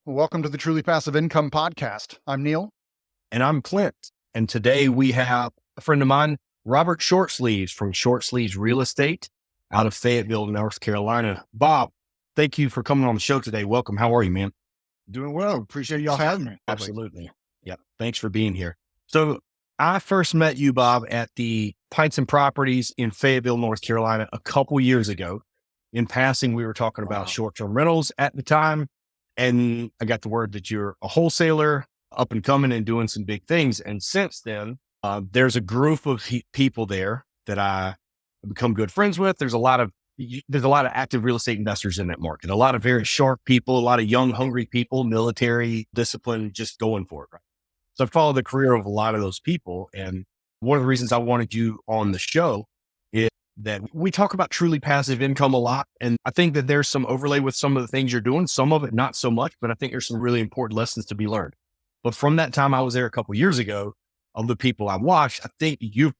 Welcome to the Truly Passive Income Podcast. I'm Neil. And I'm Clint. And today we have a friend of mine, Robert Shortsleeves from Shortsleeves Real Estate out of Fayetteville, North Carolina. Bob, thank you for coming on the show today. Welcome. How are you, man? Doing well. Appreciate y'all having me. Absolutely. Yeah. Thanks for being here. So I first met you, Bob, at the Pints and Properties in Fayetteville, North Carolina, a couple years ago. In passing, we were talking about short-term rentals at the time. And I got the word that you're a wholesaler, up and coming and doing some big things. And since then, there's a group of people there that I have become good friends with. There's a lot of active real estate investors in that market, a lot of very sharp people, a lot of young, hungry people, military discipline, just going for it. Right? So I followed the career of a lot of those people. And one of the reasons I wanted you on the show is that we talk about truly passive income a lot. And I think that there's some overlay with some of the things you're doing, some of it not so much, but I think there's some really important lessons to be learned. But from that time I was there a couple of years ago, of the people I watched, I think you'll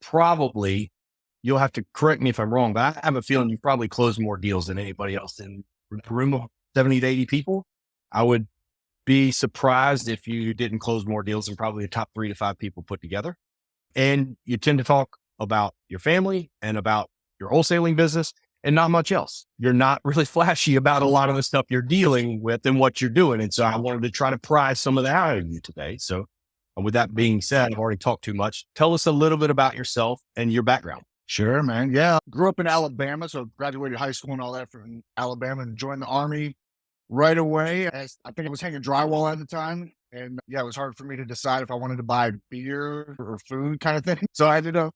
have to correct me if I'm wrong, but I have a feeling you've probably closed more deals than anybody else in a room of 70 to 80 people. I would be surprised if you didn't close more deals than probably the top 3 to 5 people put together. And you tend to talk about your family and about your wholesaling business and not much else. You're not really flashy about a lot of the stuff you're dealing with and what you're doing. And so I wanted to try to pry some of that out of you today. So with that being said, I've already talked too much. Tell us a little bit about yourself and your background. Sure, man. Yeah. Grew up in Alabama. So graduated high school and all that from Alabama and joined the Army right away. I think I was hanging drywall at the time. And yeah, it was hard for me to decide if I wanted to buy beer or food kind of thing. So I ended up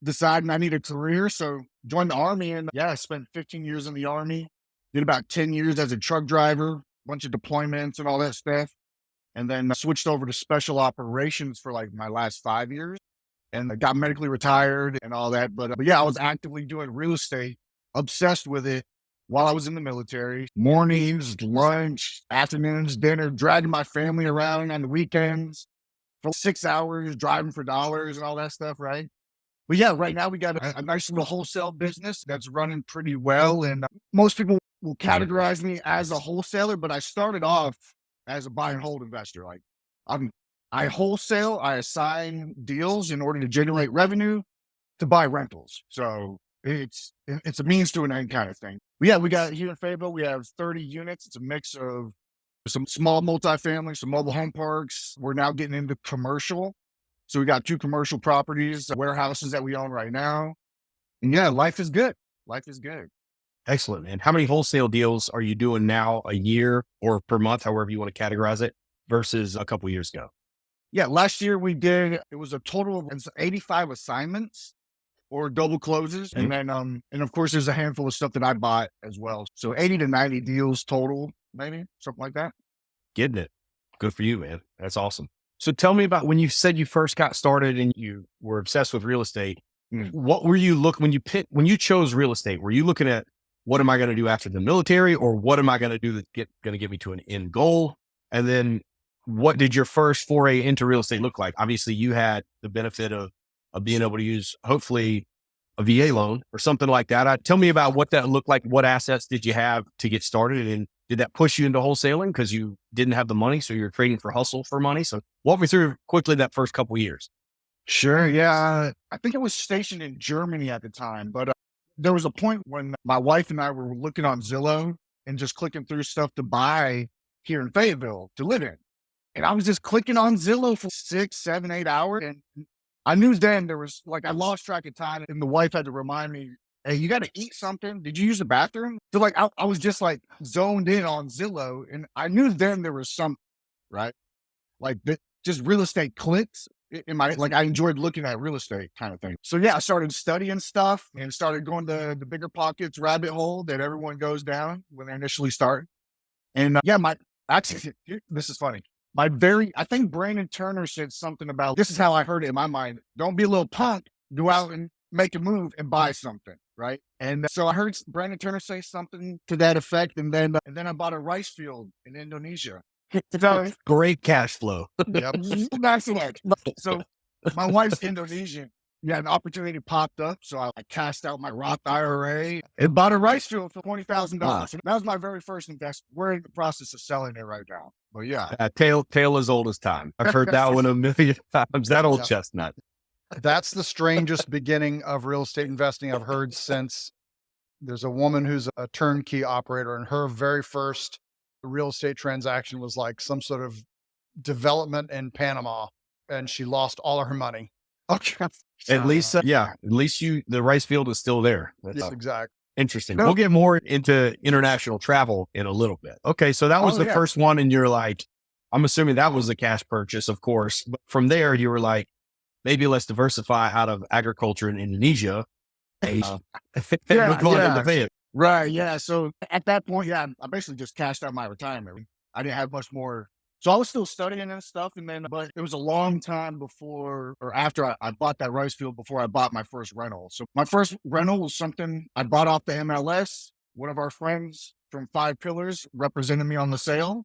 deciding I need a career. So joined the Army and I spent 15 years in the Army, did about 10 years as a truck driver, bunch of deployments and all that stuff. And then switched over to special operations for like my last 5 years and I got medically retired and all that. But yeah, I was actively doing real estate, obsessed with it while I was in the military, mornings, lunch, afternoons, dinner, dragging my family around on the weekends for 6 hours, driving for dollars and all that stuff. Right. But yeah, right now we got a nice little wholesale business that's running pretty well. And most people will categorize me as a wholesaler, but I started off as a buy and hold investor. Like I wholesale, I assign deals in order to generate revenue to buy rentals. So it's a means to an end kind of thing. But yeah, we got here in Fayetteville, we have 30 units. It's a mix of some small multifamily, some mobile home parks. We're now getting into commercial. So we got 2 commercial properties, warehouses that we own right now. And yeah, life is good. Life is good. Excellent. And how many wholesale deals are you doing now a year or per month, however you want to categorize it, versus a couple of years ago? Yeah, last year it was a total of 85 assignments or double closes. Mm-hmm. And then, and of course there's a handful of stuff that I bought as well. So 80 to 90 deals total, maybe something like that. Getting it. Good for you, man. That's awesome. So tell me about when you said you first got started and you were obsessed with real estate. What were you when you chose real estate? Were you looking at what am I going to do after the military, or what am I going to do that's going to get me to an end goal? And then what did your first foray into real estate look like? Obviously you had the benefit of being able to use hopefully a VA loan or something like that. Tell me about what that looked like. What assets did you have to get started? And did that push you into wholesaling because you didn't have the money? So you're trading for hustle for money. So walk me through quickly that first couple of years. Sure. Yeah. I think I was stationed in Germany at the time, but there was a point when my wife and I were looking on Zillow and just clicking through stuff to buy here in Fayetteville to live in. And I was just clicking on Zillow for 6, 7, 8 hours. And I knew then there was I lost track of time and the wife had to remind me, hey, you got to eat something. Did you use the bathroom? So I was just zoned in on Zillow and I knew then there was something, right? Just real estate clicks in my, I enjoyed looking at real estate kind of thing. So yeah, I started studying stuff and started going to the bigger pockets rabbit hole that everyone goes down when they initially start. And this is funny. I think Brandon Turner said something about, this is how I heard it in my mind. Don't be a little punk, go out and make a move and buy something. Right. And so I heard Brandon Turner say something to that effect. And then I bought a rice field in Indonesia. Great cash flow. Yep. That's what. So my wife's Indonesian yeah, an opportunity popped up. So I cashed out my Roth IRA and bought a rice field for $20,000. So that was my very first investment. We're in the process of selling it right now. But yeah. Tale as old as time. I've heard that one a million times. That old chestnut. That's the strangest beginning of real estate investing I've heard since. There's a woman who's a turnkey operator, and her very first real estate transaction was like some sort of development in Panama, and she lost all of her money. Okay. At least, at least the rice field is still there. That's Yes, exactly. interesting. No. We'll get more into international travel in a little bit. Okay. So that was the first one. And you're like, I'm assuming that was a cash purchase, of course. But from there, you were like, maybe let's diversify out of agriculture in Indonesia. Yeah, We're going yeah. into pay it. Right. Yeah. So at that point, yeah, I basically just cashed out my retirement. I didn't have much more. So I was still studying and stuff. And then, but it was a long time before or after I bought that rice field before I bought my first rental. So my first rental was something I bought off the MLS. One of our friends from Five Pillars represented me on the sale.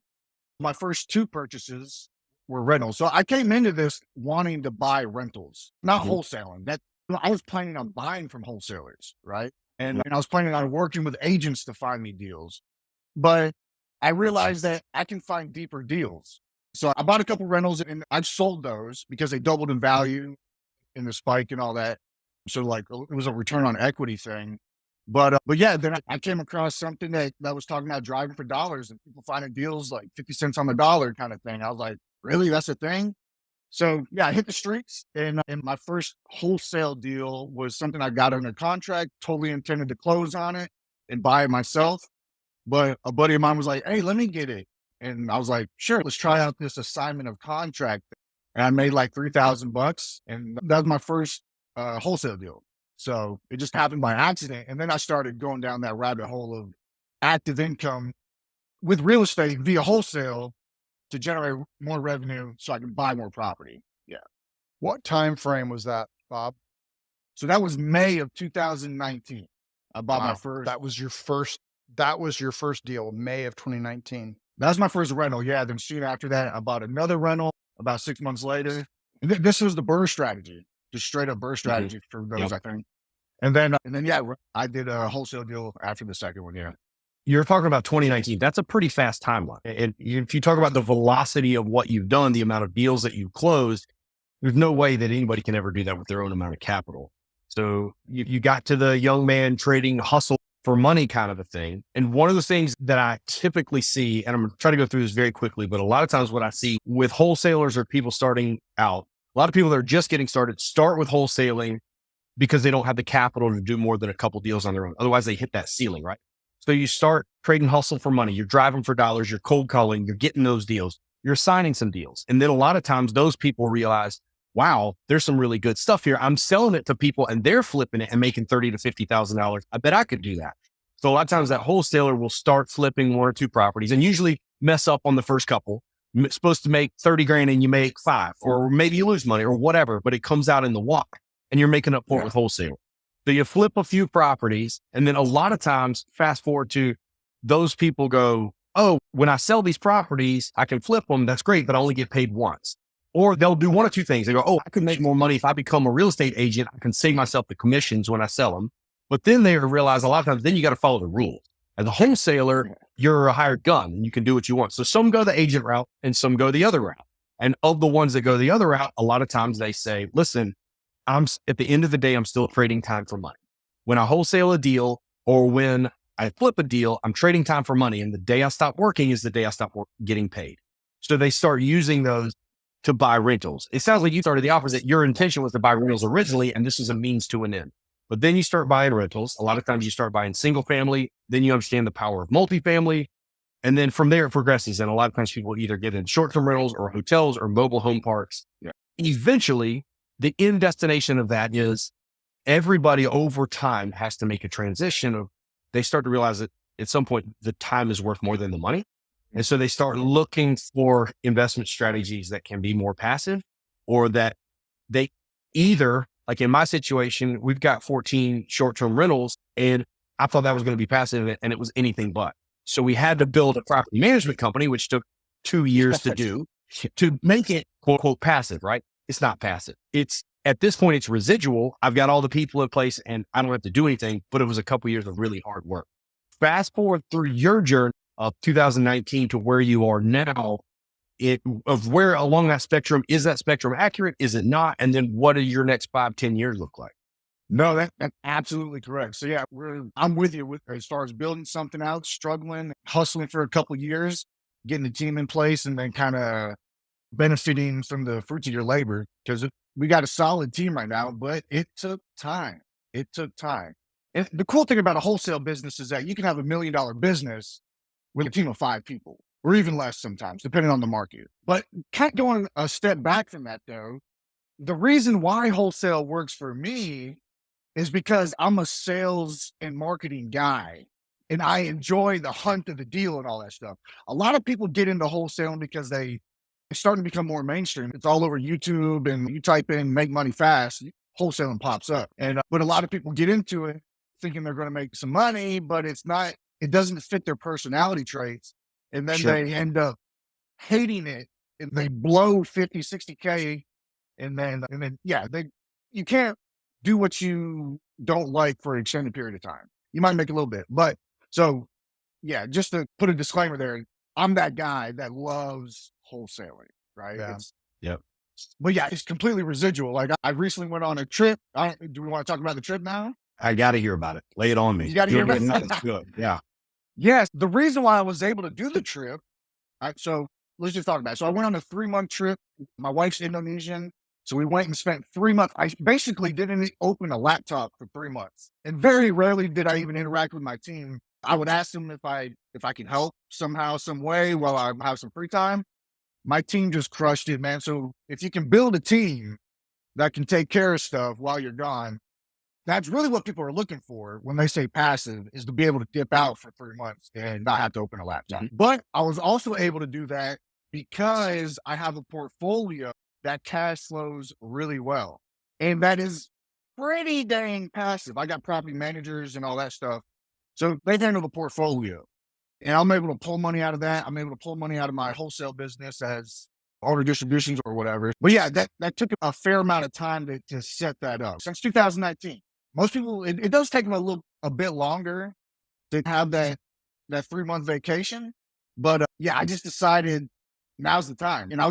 My first two purchases were rentals. So I came into this wanting to buy rentals, not wholesaling. That I was planning on buying from wholesalers, right? And I was planning on working with agents to find me deals. But I realized that I can find deeper deals. So I bought a couple rentals and I've sold those because they doubled in value in the spike and all that. So like it was a return on equity thing. But yeah, then I came across something that was talking about driving for dollars and people finding deals like 50 cents on the dollar kind of thing. I was like, really? That's a thing? So yeah, I hit the streets and my first wholesale deal was something I got under contract, totally intended to close on it and buy it myself. But a buddy of mine was like, hey, let me get it. And I was like, sure, let's try out this assignment of contract. And I made like $3,000 and that was my first wholesale deal. So it just happened by accident. And then I started going down that rabbit hole of active income with real estate via wholesale to generate more revenue so I can buy more property. Yeah. What time frame was that, Bob? So that was May of 2019. I bought my first. That was your first. That was your first deal, May of 2019. That was my first rental. Yeah. Then soon after that, I bought another rental about 6 months later. And this was the burst strategy, just straight up burst strategy for those, I think. And then, yeah, I did a wholesale deal after the second one. Yeah. You're talking about 2019. That's a pretty fast timeline. And if you talk about the velocity of what you've done, the amount of deals that you've closed, there's no way that anybody can ever do that with their own amount of capital. So you got to the young man trading hustle for money kind of a thing. And one of the things that I typically see, and I'm going to try to go through this very quickly, but a lot of times what I see with wholesalers or people starting out, a lot of people that are just getting started start with wholesaling because they don't have the capital to do more than a couple deals on their own. Otherwise they hit that ceiling, right? So you start trading hustle for money. You're driving for dollars. You're cold calling. You're getting those deals. You're signing some deals. And then a lot of times those people realize, wow, there's some really good stuff here. I'm selling it to people and they're flipping it and making $30,000 to $50,000. I bet I could do that. So a lot of times that wholesaler will start flipping one or two properties and usually mess up on the first couple. It's supposed to make 30 grand and you make 5, or maybe you lose money or whatever, but it comes out in the walk and you're making up for it with wholesale. So you flip a few properties and then a lot of times fast forward to those people go, oh, when I sell these properties, I can flip them. That's great, but I only get paid once. Or they'll do one or two things. They go, oh, I could make more money if I become a real estate agent. I can save myself the commissions when I sell them. But then they realize a lot of times, then you got to follow the rules. As a wholesaler, you're a hired gun and you can do what you want. So some go the agent route and some go the other route. And of the ones that go the other route, a lot of times they say, listen, at the end of the day, I'm still trading time for money. When I wholesale a deal or when I flip a deal, I'm trading time for money. And the day I stop working is the day I stop getting paid. So they start using those to buy rentals. It sounds like you started the opposite. Your intention was to buy rentals originally, and this is a means to an end. But then you start buying rentals. A lot of times you start buying single family. Then you understand the power of multifamily. And then from there it progresses. And a lot of times people either get in short-term rentals or hotels or mobile home parks. Yeah. Eventually, the end destination of that is everybody over time has to make a transition of, they start to realize that at some point the time is worth more than the money. And so they start looking for investment strategies that can be more passive, or that they either, like in my situation, we've got 14 short-term rentals and I thought that was going to be passive and it was anything but. So we had to build a property management company, which took 2 years to do, to make it quote unquote passive, right? It's not passive. It's At this point, it's residual. I've got all the people in place and I don't have to do anything, but it was a couple years of really hard work. Fast forward through your journey of 2019 to where you are now, of where along that spectrum, is that spectrum accurate? Is it not? And then what do your next 5, 10 years look like? No, that's absolutely correct. So yeah, I'm with you with as far as building something out, struggling, hustling for a couple of years, getting the team in place, and then kind of benefiting from the fruits of your labor. Because we got a solid team right now, but it took time. It took time. And the cool thing about a wholesale business is that you can have $1 million business with a team of 5 people, or even less sometimes, depending on the market. But kind of going a step back from that, though, the reason why wholesale works for me is because I'm a sales and marketing guy and I enjoy the hunt of the deal and all that stuff. A lot of people get into wholesaling because it's starting to become more mainstream. It's all over YouTube, and you type in make money fast, wholesaling pops up. But a lot of people get into it thinking they're going to make some money, but it doesn't fit their personality traits. And then Sure. they end up hating it and they blow 50, 60K. You can't do what you don't like for an extended period of time. You might make a little bit, but so yeah, just to put a disclaimer there, I'm that guy that loves wholesaling, right? Yeah. Yep. But yeah, it's completely residual. Like I recently went on a trip. Do we want to talk about the trip now? I got to hear about it. Lay it on me. You got to hear about it. It's good. Yeah. Yes. The reason why I was able to do the trip. So let's just talk about it. So I went on a 3-month trip. My wife's Indonesian. So we went and spent 3 months. I basically didn't open a laptop for 3 months. And very rarely did I even interact with my team. I would ask them if I can help somehow, some way while I have some free time. My team just crushed it, man. So if you can build a team that can take care of stuff while you're gone, that's really what people are looking for when they say passive, is to be able to dip out for 3 months and not have to open a laptop. Mhm. But I was also able to do that because I have a portfolio that cash flows really well. And that is pretty dang passive. I got property managers and all that stuff. So they handle the portfolio. And I'm able to pull money out of that. I'm able to pull money out of my wholesale business as order distributions or whatever. But yeah, that took a fair amount of time to set that up. Since 2019. Most people, it does take them a bit longer to have that 3-month vacation. But yeah, I just decided now's the time. And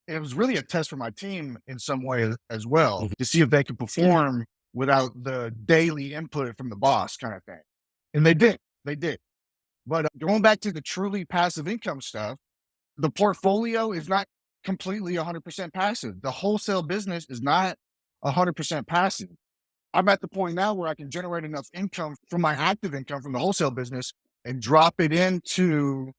it was really a test for my team in some way as well, to see if they could perform without the daily input from the boss kind of thing. And they did. But going back to the truly passive income stuff, the portfolio is not completely 100% passive. The wholesale business is not 100% passive. I'm at the point now where I can generate enough income from my active income from the wholesale business and drop it into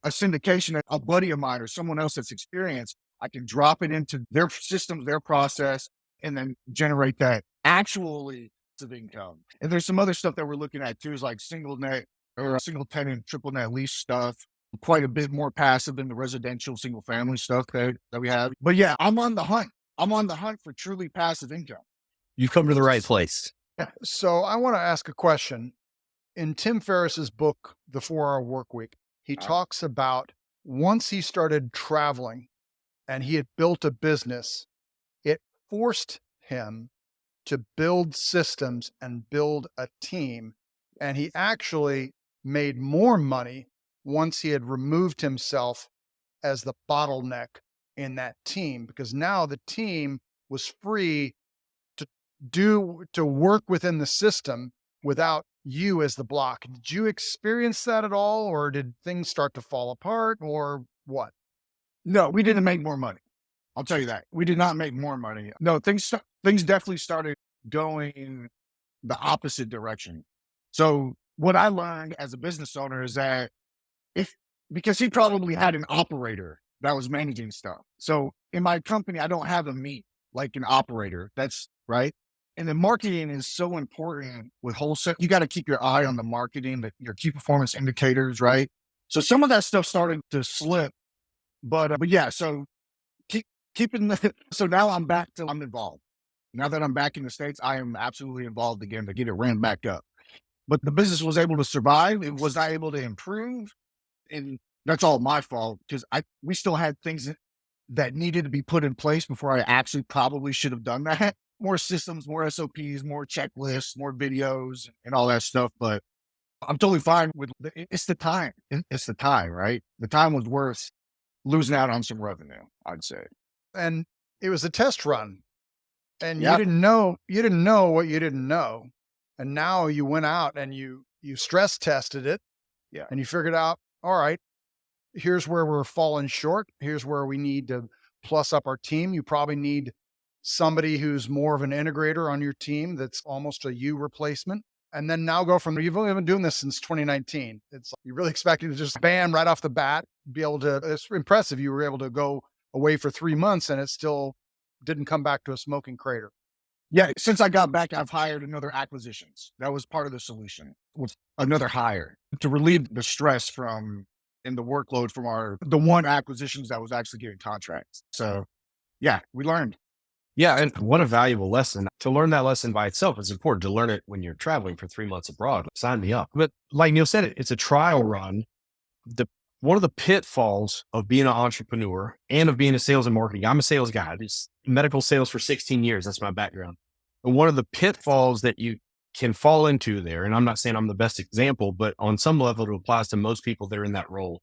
a syndication that a buddy of mine or someone else that's experienced. I can drop it into their systems, their process, and then generate that actually of income. And there's some other stuff that we're looking at too, is like single net or single tenant, triple net lease stuff. Quite a bit more passive than the residential single family stuff that we have. But yeah, I'm on the hunt. I'm on the hunt for truly passive income. You've come to the right place. So I want to ask a question. In Tim Ferriss's book, The 4-Hour Work Week, he talks about once he started traveling and he had built a business, it forced him to build systems and build a team. And he actually made more money once he had removed himself as the bottleneck in that team, because now the team was free to work within the system without you as the block. Did you experience that at all, or did things start to fall apart, or what? No, we didn't make more money. I'll tell you that. We did not make more money. No, things definitely started going the opposite direction. So what I learned as a business owner is that because he probably had an operator that was managing stuff. So in my company, I don't have a meet like an operator. That's right. And the marketing is so important with wholesale. You got to keep your eye on the marketing, your key performance indicators, right? So some of that stuff started to slip, but yeah. So so now I'm involved. Now that I'm back in the States, I am absolutely involved again to get it ramped back up. But the business was able to survive. It was not able to improve. And that's all my fault, because we still had things that needed to be put in place before I actually probably should have done that. more systems, more SOPs, more checklists, more videos and all that stuff. But I'm totally fine with it's the time. It's the time, right? The time was worth losing out on some revenue, I'd say. And it was a test run, and Yeah. you didn't know what you didn't know. And now you went out and you stress tested it, Yeah. and you figured out, all right, here's where we're falling short. Here's where we need to plus up our team. You probably need somebody who's more of an integrator on your team that's almost a you replacement. And then now go from you've only been doing this since 2019. It's you really expecting to just bam right off the bat, be able to, it's impressive. You were able to go away for 3 months and it still didn't come back to a smoking crater. Yeah. Since I got back, I've hired another acquisitions. That was part of the solution, was another hire to relieve the stress from and the workload from the one acquisitions that was actually getting contracts. So yeah, we learned. Yeah. And what a valuable lesson. To learn that lesson by itself is important. To learn it when you're traveling for 3 months abroad, sign me up. But like Neil said, it's a trial run. One of the pitfalls of being an entrepreneur and of being a sales and marketing, I'm a sales guy. It's medical sales for 16 years. That's my background. And one of the pitfalls that you can fall into there, and I'm not saying I'm the best example, but on some level, it applies to most people that are in that role,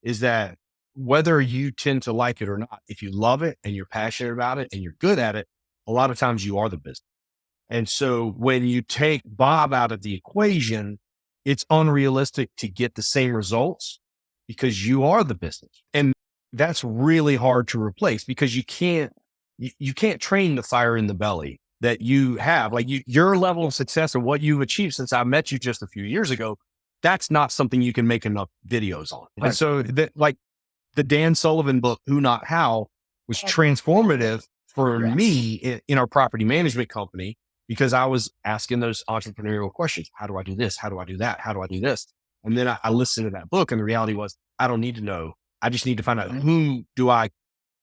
is that whether you tend to like it or not, if you love it and you're passionate about it and you're good at it, a lot of times you are the business. And so when you take Bob out of the equation, it's unrealistic to get the same results because you are the business. And that's really hard to replace because you can't train the fire in the belly that you have. Like your level of success and what you've achieved since I met you just a few years ago, that's not something you can make enough videos on. Right. And so like the Dan Sullivan book, Who Not How, was transformative for me in our property management company because I was asking those entrepreneurial questions. How do I do this? How do I do that? How do I do this? And then I listened to that book and the reality was I don't need to know. I just need to find out who do I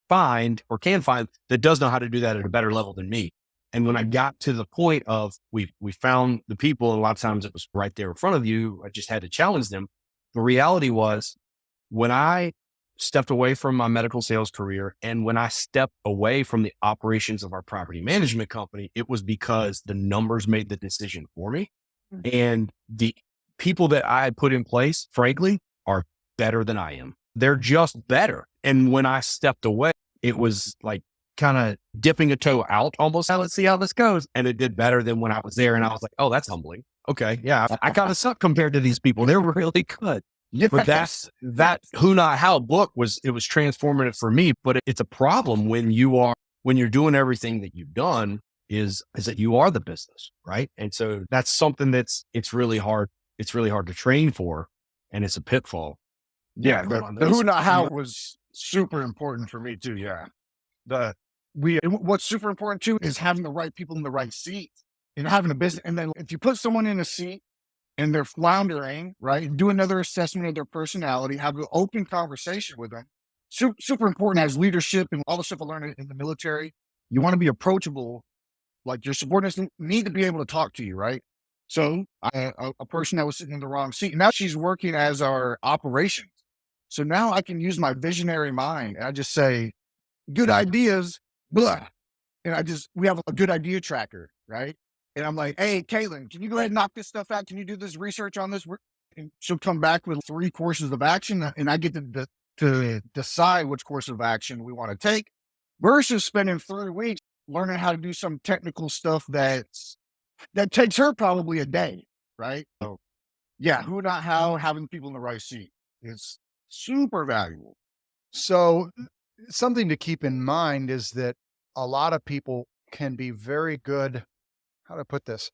find or can find that does know how to do that at a better level than me. And when I got to the point of we found the people, and a lot of times it was right there in front of you, I just had to challenge them. The reality was when I stepped away from my medical sales career and when I stepped away from the operations of our property management company, it was because the numbers made the decision for me. And the people that I had put in place, frankly, are better than I am. They're just better. And when I stepped away, it was like kind of dipping a toe out almost. Now let's see how this goes. And it did better than when I was there. And I was like, oh, that's humbling. Okay. Yeah. I kind of suck compared to these people. They're really good. But that Who Not How book was transformative for me. But it's a problem when you're doing everything that you've done is that you are the business. Right. And so that's something it's really hard. It's really hard to train for. And it's a pitfall. Yeah. The Who Not How was super important for me too. Yeah. What's super important too is having the right people in the right seat and having a business. And then if you put someone in a seat and they're floundering, right, do another assessment of their personality, have an open conversation with them. Super important as leadership and all the stuff I learned in the military. You want to be approachable. Like your subordinates need to be able to talk to you, right? So a person that was sitting in the wrong seat, now she's working as our operations. So now I can use my visionary mind and I just say, good ideas, blah. And we have a good idea tracker, right? And I'm like, hey, Caitlin, can you go ahead and knock this stuff out? Can you do this research on this? And she'll come back with 3 courses of action and I get to decide which course of action we want to take versus spending 3 weeks learning how to do some technical stuff that takes her probably a day, right? So yeah, Who Not How, having people in the right seat is super valuable. So something to keep in mind is that a lot of people can be very good, how do I put this?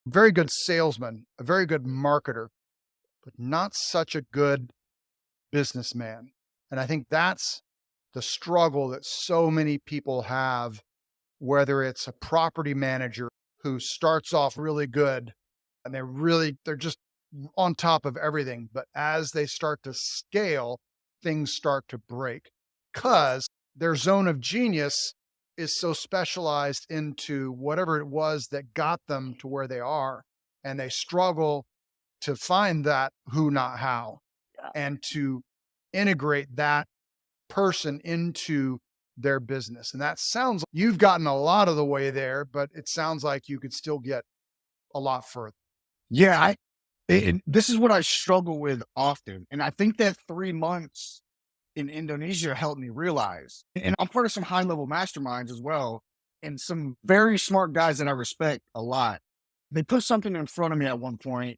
Very good salesman, a very good marketer, but not such a good businessman. And I think that's the struggle that so many people have, whether it's a property manager who starts off really good and they're just on top of everything. But as they start to scale, things start to break because their zone of genius is so specialized into whatever it was that got them to where they are. And they struggle to find that who, not how, and to integrate that person into their business. And that sounds, you've gotten a lot of the way there, but it sounds like you could still get a lot further. Yeah, this is what I struggle with often. And I think that 3 months in Indonesia helped me realize, and I'm part of some high level masterminds as well, and some very smart guys that I respect a lot. They put something in front of me at one point.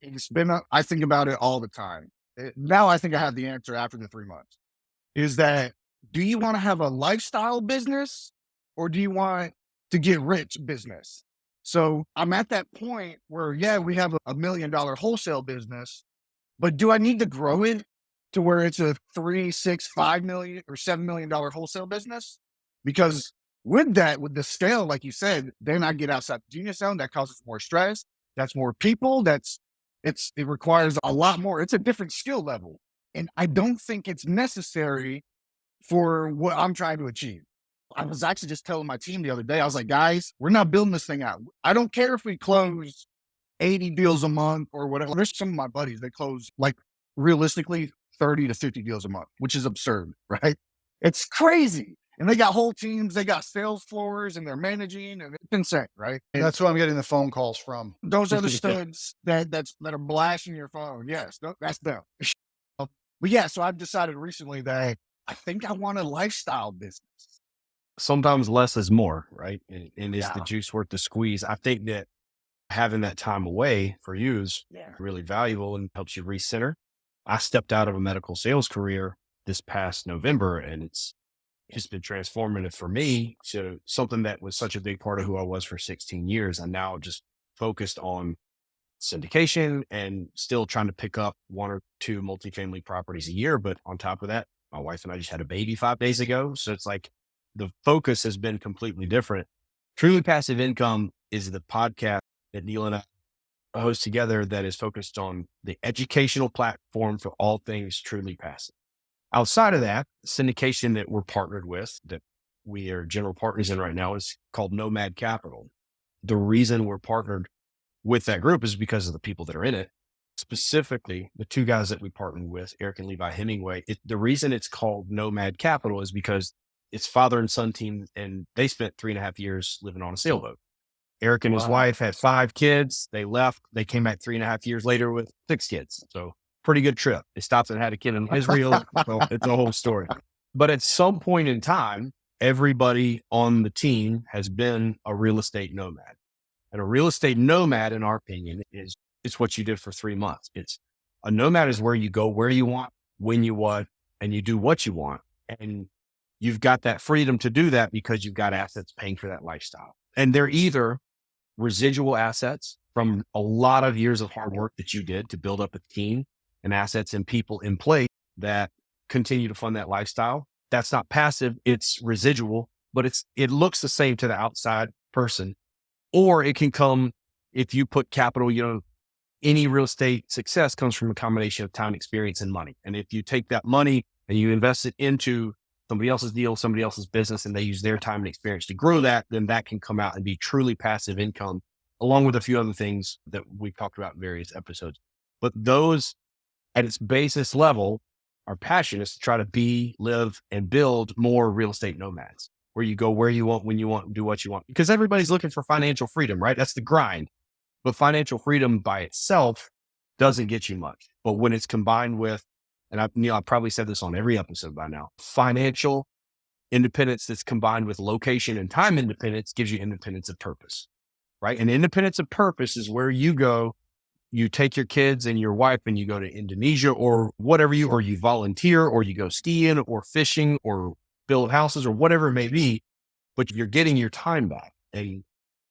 It's been, I think about it all the time. Now I think I have the answer after the 3 months. Is that, do you want to have a lifestyle business or do you want to get rich business? So I'm at that point where, yeah, we have a $1 million wholesale business, but do I need to grow it to where it's a 3, 6, 5 million or $7 million wholesale business? Because with that, with the scale, like you said, then I get outside the genius zone. That causes more stress. That's more people. It requires a lot more. It's a different skill level. And I don't think it's necessary for what I'm trying to achieve. I was actually just telling my team the other day, I was like, guys, we're not building this thing out. I don't care if we close 80 deals a month or whatever. There's some of my buddies, they close like realistically 30 to 50 deals a month, which is absurd, right? It's crazy. And they got whole teams, they got sales floors and they're managing, and it's insane, right? And That's who I'm getting the phone calls from. those are the studs that are blasting your phone. Yes, that's them. But yeah, so I've decided recently that I think I want a lifestyle business. Sometimes less is more, right? And is the Yeah. juice worth the squeeze? I think that having that time away for you is really valuable and helps you recenter. I stepped out of a medical sales career this past November, and it's just been transformative for me. So something that was such a big part of who I was for 16 years, I'm now just focused on syndication and still trying to pick up 1 or 2 multifamily properties a year. But on top of that, my wife and I just had a baby 5 days ago. So it's like the focus has been completely different. Truly Passive Income is the podcast that Neil and I host together that is focused on the educational platform for all things truly passive. Outside of that, syndication that we're partnered with, that we are general partners in right now, is called Nomad Capital. The reason we're partnered with that group is because of the people that are in it. Specifically, the 2 guys that we partnered with, Eric and Levi Hemingway. The reason it's called Nomad Capital is because it's father and son team, and they spent 3.5 years living on a sailboat. Eric and his wife had 5 kids. They left. They came back 3.5 years later with 6 kids. So pretty good trip. They stopped and had a kid in Israel. So it's a whole story. But at some point in time, everybody on the team has been a real estate nomad. And a real estate nomad, in our opinion, is it's what you did for 3 months. It's a nomad is where you go, where you want, when you want, and you do what you want. And you've got that freedom to do that because you've got assets paying for that lifestyle. And they're either residual assets from a lot of years of hard work that you did to build up a team and assets and people in place that continue to fund that lifestyle. That's not passive, it's residual, but it looks the same to the outside person. Or it can come if you put capital, any real estate success comes from a combination of time, experience, and money. And if you take that money and you invest it into somebody else's deal, somebody else's business, and they use their time and experience to grow that, then that can come out and be truly passive income, along with a few other things that we've talked about in various episodes. But those at its basis level, our passion is to try to be, live, and build more real estate nomads, where you go where you want, when you want, and do what you want. Because everybody's looking for financial freedom, right? That's the grind. But financial freedom by itself doesn't get you much. But when it's combined with, and I've probably said this on every episode by now, financial independence that's combined with location and time independence gives you independence of purpose, right? And independence of purpose is where you go, you take your kids and your wife and you go to Indonesia or whatever or you volunteer or you go skiing or fishing or build houses or whatever it may be, but you're getting your time back. And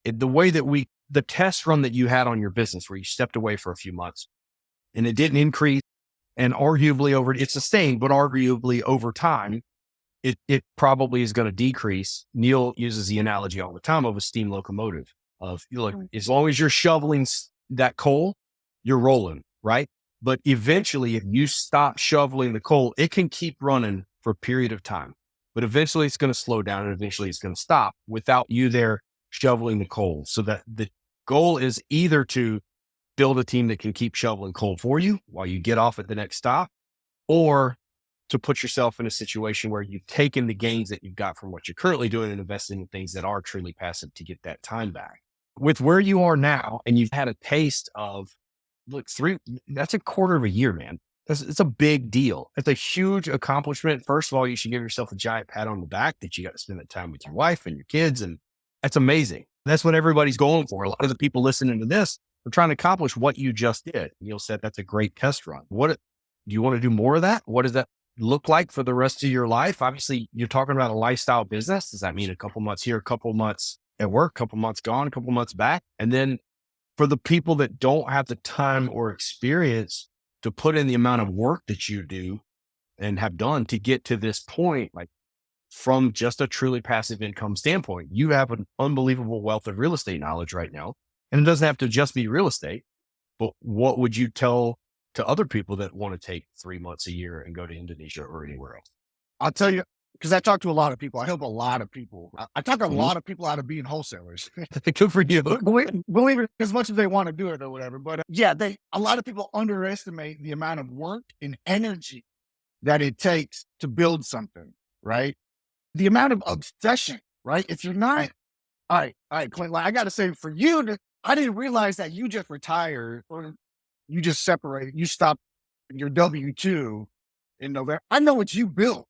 the way that the test run that you had on your business where you stepped away for a few months and it didn't increase and arguably it sustained, but arguably over time, it probably is going to decrease. Neil uses the analogy all the time of a steam locomotive of as long as you're shoveling that coal, you're rolling, right? But eventually if you stop shoveling the coal, it can keep running for a period of time, but eventually it's going to slow down and eventually it's going to stop without you there shoveling the coal. So that the goal is either to build a team that can keep shoveling coal for you while you get off at the next stop, or to put yourself in a situation where you've taken the gains that you've got from what you're currently doing and investing in things that are truly passive to get that time back. With where you are now, and you've had a taste of, look, that's a quarter of a year, man. It's a big deal. It's a huge accomplishment. First of all, you should give yourself a giant pat on the back that you got to spend that time with your wife and your kids. And that's amazing. That's what everybody's going for. A lot of the people listening to this are trying to accomplish what you just did. Neil said that's a great test run. Do you want to do more of that? What does that look like for the rest of your life? Obviously, you're talking about a lifestyle business. Does that mean a couple months here, a couple months at work, a couple months gone, a couple months back? And then for the people that don't have the time or experience to put in the amount of work that you do and have done to get to this point, like from just a truly passive income standpoint, you have an unbelievable wealth of real estate knowledge right now. And it doesn't have to just be real estate, but what would you tell to other people that want to take 3 months a year and go to Indonesia or anywhere else? I'll tell you, because I talk to a lot of people. I help a lot of people. I talk a lot of people out of being wholesalers. Good for you. Believe it as much as they want to do it or whatever. But yeah, a lot of people underestimate the amount of work and energy that it takes to build something, right? The amount of obsession, right? If you're not, all right, Clint, like, I got to say for you, I didn't realize that you just retired or you just separated. You stopped your W-2 in November. I know what you built.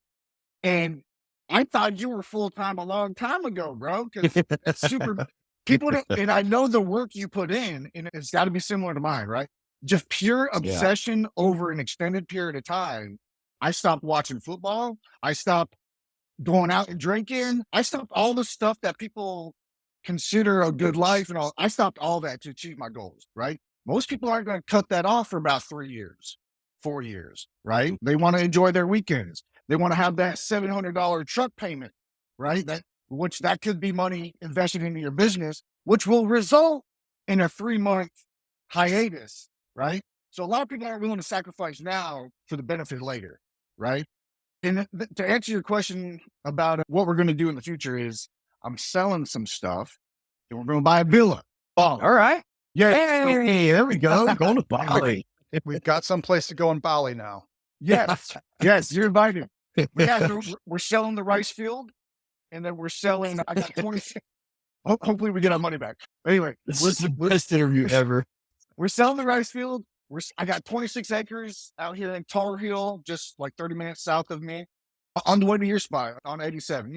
And I thought you were full-time a long time ago, bro. Because that's super. People don't, and I know the work you put in, and it's got to be similar to mine, right? Just pure obsession over an extended period of time. I stopped watching football. I stopped going out and drinking. I stopped all the stuff that people consider a good life and all. I stopped all that to achieve my goals, right? Most people aren't going to cut that off for about 3 years, 4 years, right? They want to enjoy their weekends. They want to have that $700 truck payment, right? That could be money invested into your business, which will result in a 3-month hiatus, right? So a lot of people aren't willing to sacrifice now for the benefit later, right? And to answer your question about what we're going to do in the future is I'm selling some stuff and we're going to buy a villa. All right. Yeah. Hey, there we go. Going to Bali. We've got some place to go in Bali now. Yes. Yes. You're invited. Yeah. We're selling the rice field and then we're selling, I got 20. Hopefully we get our money back. Anyway, This is the best interview ever. we're selling the rice field. I got 26 acres out here in Tar Heel, just like 30 minutes south of me, on the way to your spot on 87,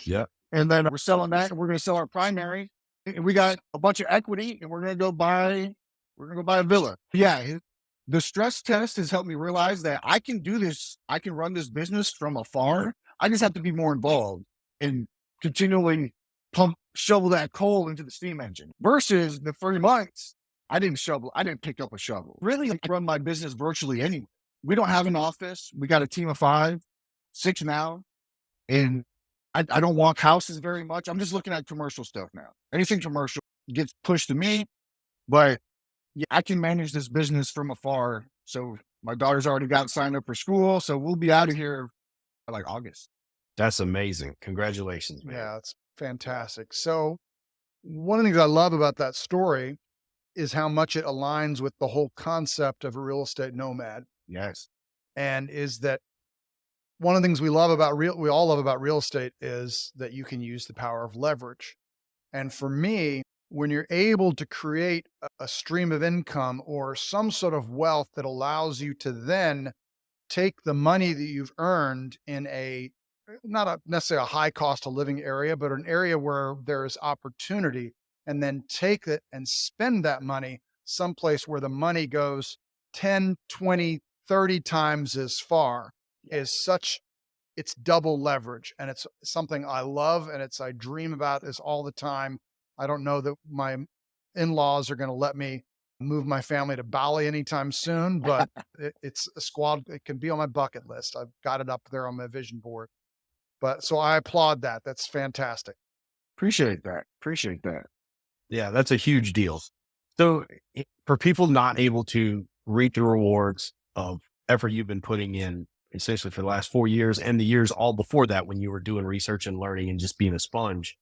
Yeah. And then we're selling that and we're going to sell our primary. And we got a bunch of equity and we're going to go buy a villa. Yeah. The stress test has helped me realize that I can do this. I can run this business from afar. I just have to be more involved and continually shovel that coal into the steam engine versus the 3 months. I didn't pick up a shovel. Really, I run my business virtually anyway. We don't have an office. We got a team of 5, 6 now. And I don't walk houses very much. I'm just looking at commercial stuff now. Anything commercial gets pushed to me, but yeah, I can manage this business from afar. So my daughter's already got signed up for school. So we'll be out of here by like August. That's amazing. Congratulations, man. Yeah, it's fantastic. So one of the things I love about that story is how much it aligns with the whole concept of a real estate nomad. Yes. And is that one of the things we all love about real estate is that you can use the power of leverage. And for me, when you're able to create a stream of income or some sort of wealth that allows you to then take the money that you've earned in not necessarily a high cost of living area, but an area where there is opportunity, and then take it and spend that money someplace where the money goes 10, 20, 30 times as far, it's double leverage. And it's something I love and I dream about this all the time. I don't know that my in-laws are going to let me move my family to Bali anytime soon, but it's a squad. It can be on my bucket list. I've got it up there on my vision board. But so I applaud that. That's fantastic. Appreciate that. Yeah, that's a huge deal. So for people not able to reap the rewards of effort you've been putting in, essentially for the last 4 years and the years all before that, when you were doing research and learning and just being a sponge,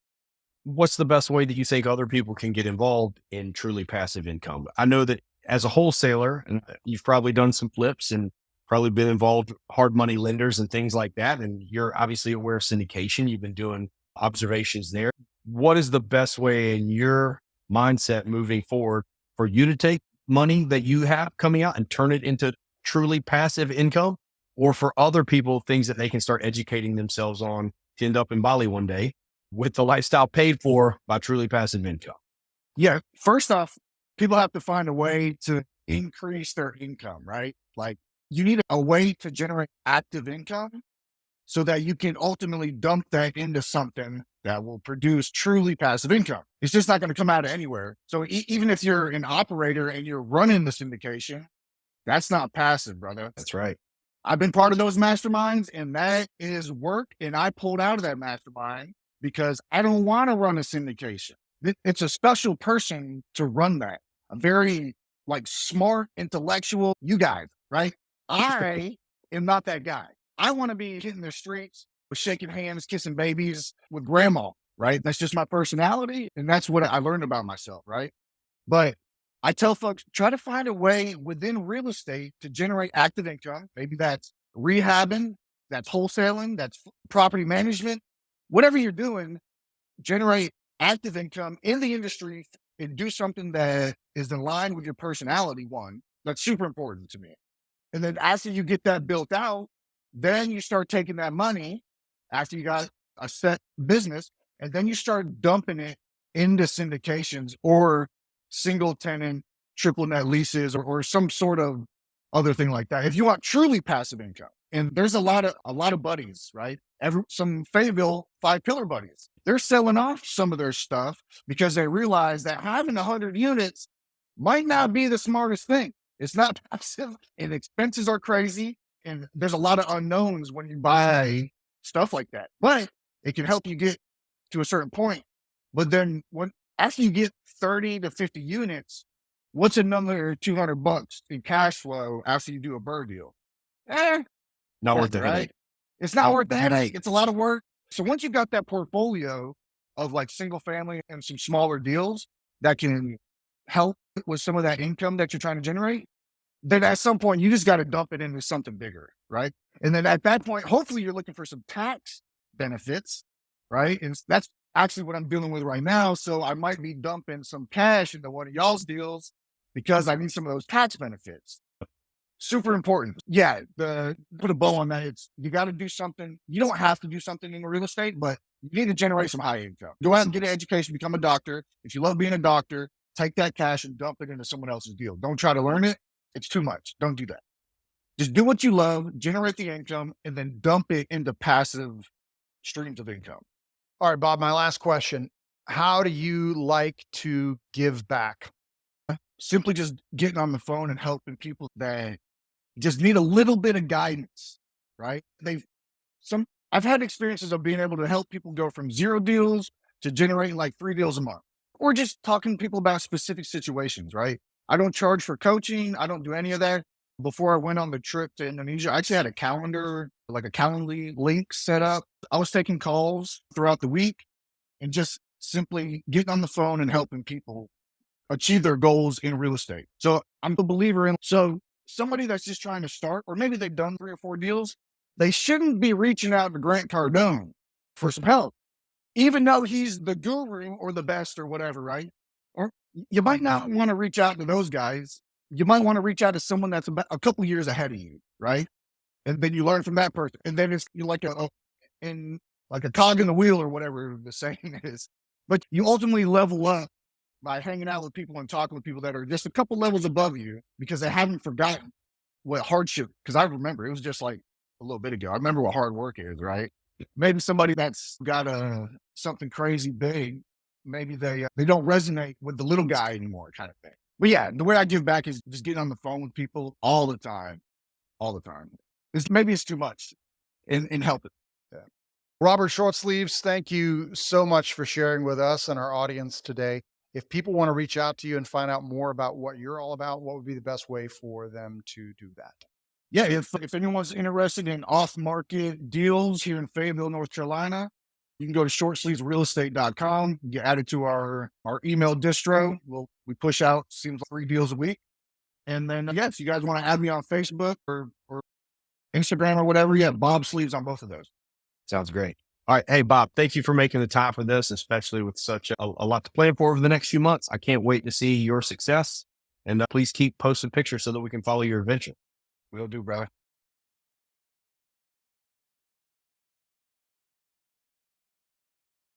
what's the best way that you think other people can get involved in truly passive income? I know that as a wholesaler, and you've probably done some flips and probably been involved hard money lenders and things like that. And you're obviously aware of syndication. You've been doing observations there. What is the best way in your mindset moving forward for you to take money that you have coming out and turn it into truly passive income, or for other people, things that they can start educating themselves on to end up in Bali one day with the lifestyle paid for by truly passive income? Yeah. First off, people have to find a way to increase their income, right? Like you need a way to generate active income so that you can ultimately dump that into something that will produce truly passive income. It's just not going to come out of anywhere. So even if you're an operator and you're running the syndication, that's not passive, brother. That's right. I've been part of those masterminds and that is work. And I pulled out of that mastermind because I don't want to run a syndication. It's a special person to run that. A very like smart, intellectual, you guys, right? I am not that guy. I want to be hitting the streets with shaking hands, kissing babies with grandma, right? That's just my personality. And that's what I learned about myself, right? But I tell folks, try to find a way within real estate to generate active income. Maybe that's rehabbing, that's wholesaling, that's property management, whatever you're doing, generate active income in the industry and do something that is in line with your personality. One, that's super important to me. And then after you get that built out, then you start taking that money after you got a set business, and then you start dumping it into syndications or single tenant, triple net leases, or some sort of other thing like that. If you want truly passive income, and there's a lot of buddies, right? Some Fayetteville 5-pillar buddies, they're selling off some of their stuff because they realize that having 100 units might not be the smartest thing. It's not passive and expenses are crazy. And there's a lot of unknowns when you buy stuff like that, but it can help you get to a certain point. But then after you get 30 to 50 units, what's another $200 in cash flow after you do a bird deal? Not worth the Right? headache. It's not worth the headache. It's a lot of work. So once you've got that portfolio of like single family and some smaller deals that can help with some of that income that you're trying to generate, then at some point you just got to dump it into something bigger, right? And then at that point, hopefully you're looking for some tax benefits, right? And that's actually what I'm dealing with right now. So I might be dumping some cash into one of y'all's deals because I need some of those tax benefits. Super important. Yeah, put a bow on that. You got to do something. You don't have to do something in real estate, but you need to generate some high income. Go out and get an education, become a doctor. If you love being a doctor, take that cash and dump it into someone else's deal. Don't try to learn it. It's too much. Don't do that. Just do what you love, generate the income, and then dump it into passive streams of income. All right, Bob, my last question. How do you like to give back? Simply just getting on the phone and helping people that just need a little bit of guidance, right? I've had experiences of being able to help people go from 0 deals to generating like 3 deals a month, or just talking to people about specific situations, right? I don't charge for coaching. I don't do any of that. Before I went on the trip to Indonesia, I actually had a calendar, like a Calendly link set up. I was taking calls throughout the week and just simply getting on the phone and helping people achieve their goals in real estate. So I'm a believer in, so somebody that's just trying to start, or maybe they've done 3 or 4 deals, they shouldn't be reaching out to Grant Cardone for some help, even though he's the guru or the best or whatever, right? Or you might not want to reach out to those guys. You might want to reach out to someone that's about a couple years ahead of you, right? And then you learn from that person. And then you're like like a cog in the wheel or whatever the saying is. But you ultimately level up by hanging out with people and talking with people that are just a couple levels above you because they haven't forgotten what hardship, because I remember it was just like a little bit ago. I remember what hard work is, right? Maybe somebody that's got something crazy big, maybe they don't resonate with the little guy anymore, kind of thing. But yeah, the way I give back is just getting on the phone with people all the time. Maybe it's too much and help it. Yeah. Robert Shortsleeves, thank you so much for sharing with us and our audience today. If people want to reach out to you and find out more about what you're all about, what would be the best way for them to do that? Yeah, if anyone's interested in off-market deals here in Fayetteville, North Carolina, you can go to shortsleevesrealestate.com, get added to our email distro. We push out, seems like 3 deals a week. And then, yes, you guys want to add me on Facebook or Instagram or whatever. Yeah, Bob Sleeves on both of those. Sounds great. All right. Hey, Bob, thank you for making the time for this, especially with such a lot to plan for over the next few months. I can't wait to see your success. And please keep posting pictures so that we can follow your adventure. Will do, brother.